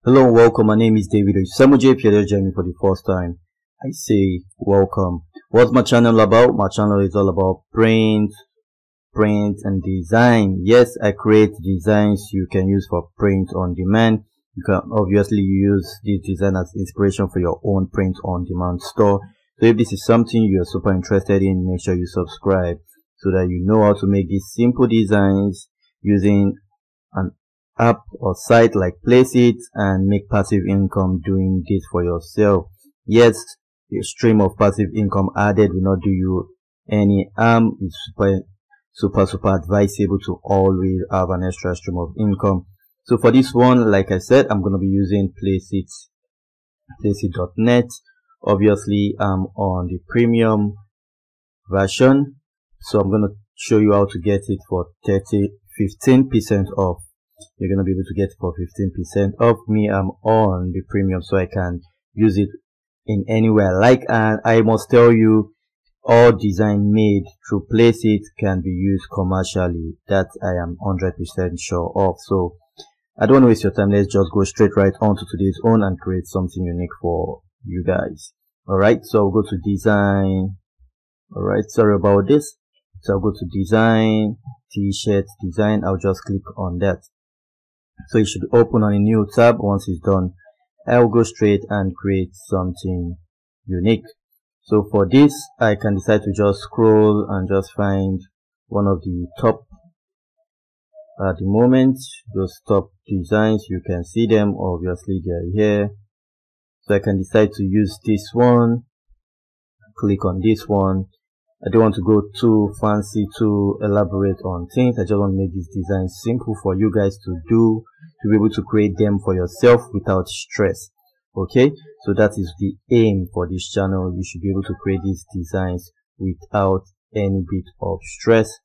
Hello and welcome. My name is David. If if you're just joining me for the first time, I say welcome. What's my channel about? My channel is all about print and design. Yes, I create designs you can use for print on demand. You can obviously use this design as inspiration for your own print on demand store. So if this is something you're super interested in, make sure you subscribe so that you know how to make these simple designs using an app or site like Placeit and make passive income doing this for yourself. Yes, the stream of passive income added will not do you any harm. It's super advisable to always have an extra stream of income. So for this one, like I said, I'm going to be using Placeit.net. Obviously, I'm on the premium version, so I'm going to show you how to get it for 15% off. You're gonna be able to get it for 15% off. Me, I'm on the premium, so I can use it in anywhere I like. And I must tell you, all design made through Placeit can be used commercially. That I am 100% sure of. So I don't want to waste your time. Let's just go straight right on to today's own and create something unique for you guys. Alright, so I'll go to design. Alright, sorry about this. So I'll go to design, t-shirt design. I'll just click on that. So it should open on a new tab. Once it's done, I'll go straight and create something unique. So for this, I can decide to just scroll and just find one of the top at the moment. Those top designs, you can see them. Obviously, they're here. So I can decide to use this one. Click on this one. I don't want to go too fancy, too elaborate on things. I just want to make this design simple for you guys to do, to be able to create them for yourself without stress. Okay, so that is the aim for this channel. You should be able to create these designs without any bit of stress.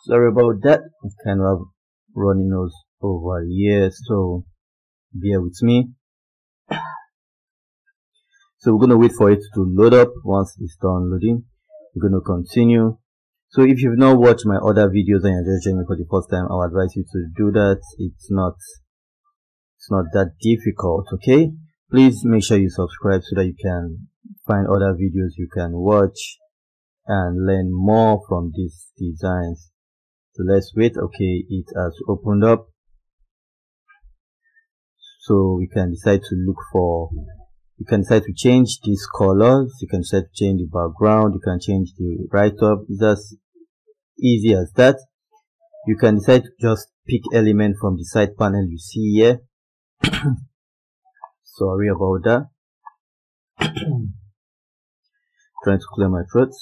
Sorry about that. I'm kind of running nose over here, so bear with me. So we're going to wait for it to load up. Once it's done loading, we're going to continue. So if you've not watched my other videos and you're just joining me for the first time, I'll advise you to do that. It's not that difficult. Okay, please make sure you subscribe so that you can find other videos you can watch and learn more from these designs. So let's wait. Okay, it has opened up, so we can decide to look for, you can decide to change these colors, you can decide to change the background, you can change the write-up. It's as easy as that. You can decide to just pick element from the side panel you see here. Sorry about that. Trying to clear my throat.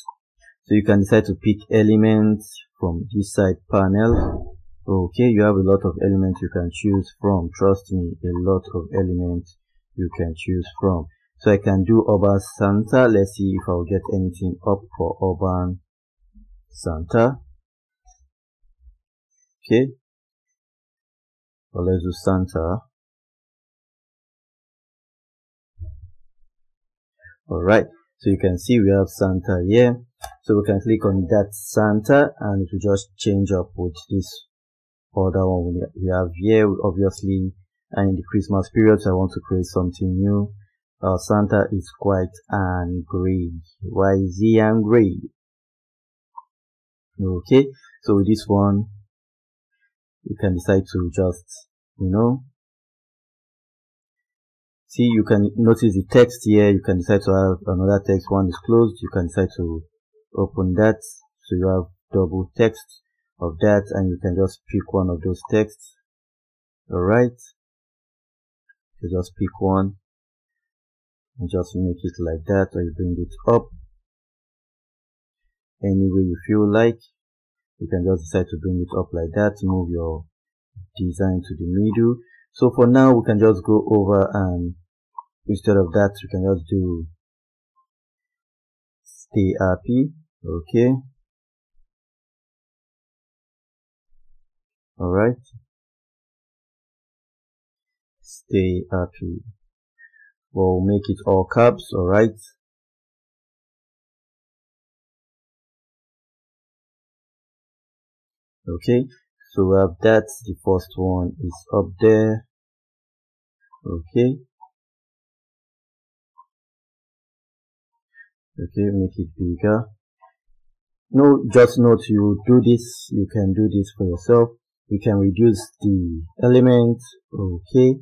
So you can decide to pick elements from this side panel. Okay, you have a lot of elements you can choose from. Trust me, a lot of elements you can choose from. So I can do urban Santa. Let's see if I'll get anything up for urban Santa. Okay, well, let's do Santa. Alright, so you can see we have Santa here. So we can click on that Santa and it will just change up with this other one we have here. Obviously, and in the Christmas period, so I want to create something new. Santa is quite angry. Why is he angry? Okay, so with this one, you can decide to just, see, you can notice the text here. You can decide to have another text. One is closed. You can decide to open that, so you have double text of that, and you can just pick one of those texts. Alright, so just pick one and just make it like that, or you bring it up any way you feel like. You can just decide to bring it up like that, move your design to the middle. So for now, we can just go over, and instead of that, we can just do stay happy. Okay, alright, stay happy. We'll make it all caps. Alright, okay, so we have that. The first one is up there. Okay, make it bigger. No, just note, you do this, you can do this for yourself. You can reduce the element. Okay,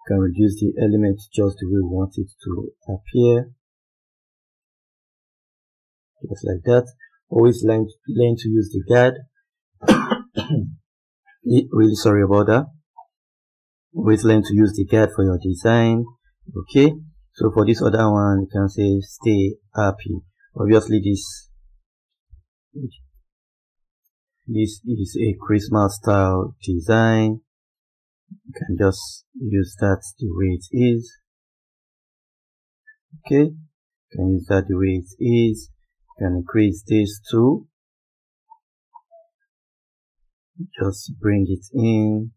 can reduce the element just the way we want it to appear, just like that. Always learn to use the guide. Really sorry about that. Always learn to use the guide for your design. Okay, so for this other one, you can say stay happy. Obviously this is a Christmas style design. You can just use that the way it is. Okay, you can use that the way it is. You can increase this too. Just bring it in.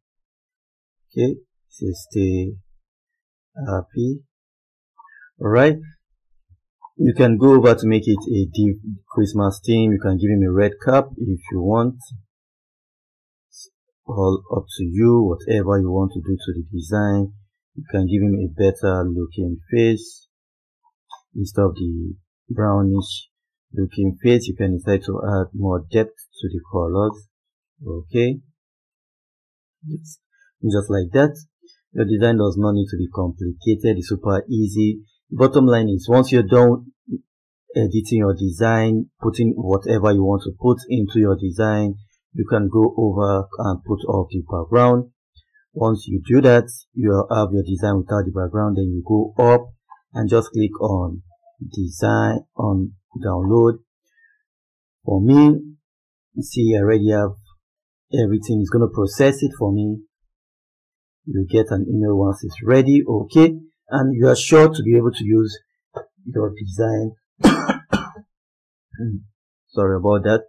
Okay, say stay happy. Alright, you can go over to make it a deep Christmas theme. You can give him a red cap if you want. All up to you, whatever you want to do to the design. You can give him a better looking face instead of the brownish looking face. You can decide to add more depth to the colors. Okay, just like that. Your design does not need to be complicated. It's super easy. Bottom line is, once you're done editing your design, putting whatever you want to put into your design, you can go over and put off the background. Once you do that, you have your design without the background. Then you go up and just click on design, on download. For me, you see, I already have everything. It's going to process it for me. You get an email once it's ready. Okay, and you are sure to be able to use your design. Sorry about that.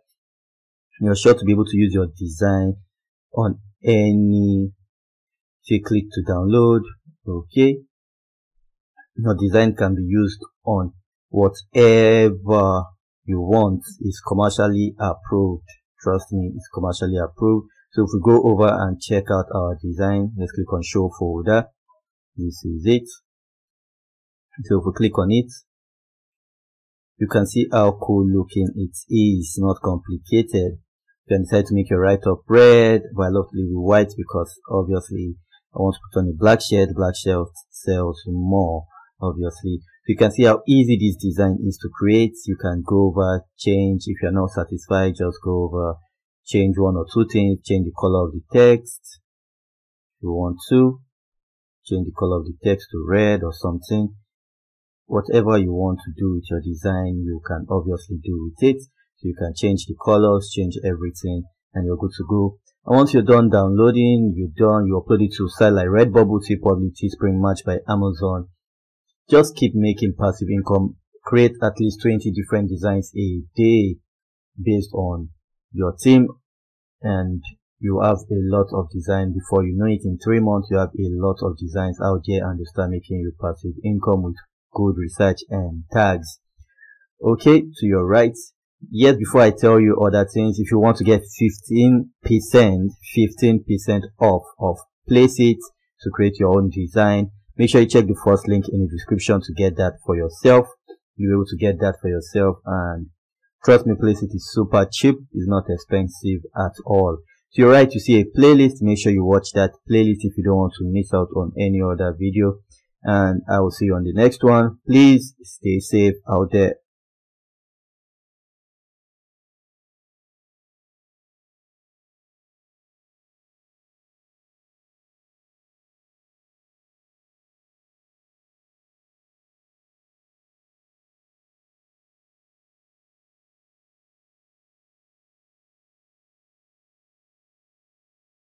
You're sure to be able to use your design on any. So you click to download. Okay, your design can be used on whatever you want. It's commercially approved. Trust me, it's commercially approved. So if we go over and check out our design, let's click on show folder. This is it. So if we click on it, you can see how cool looking it is. Not complicated. You can decide to make your write-up red, but I love to leave it white because obviously I want to put on a black shirt. Black shirt sells more, obviously. So you can see how easy this design is to create. You can go over, change. If you're not satisfied, just go over, change one or two things, change the color of the text. If you want to, change the color of the text to red or something. Whatever you want to do with your design, you can obviously do with it. So you can change the colors, change everything, and you're good to go. And once you're done downloading, you upload it to site like Redbubble, Teepublic, Teespring, Match by Amazon. Just keep making passive income. Create at least 20 different designs a day based on your theme, and you have a lot of design. Before you know it, in 3 months you have a lot of designs out there, and they start making you passive income with good research and tags. Okay, to your right. Yes, before I tell you other things, if you want to get 15% off of Placeit to create your own design, make sure you check the first link in the description to get that for yourself. You'll be able to get that for yourself, and trust me, Placeit is super cheap. It's not expensive at all. To your right, you see a playlist. Make sure you watch that playlist if you don't want to miss out on any other video. And I will see you on the next one. Please stay safe out there.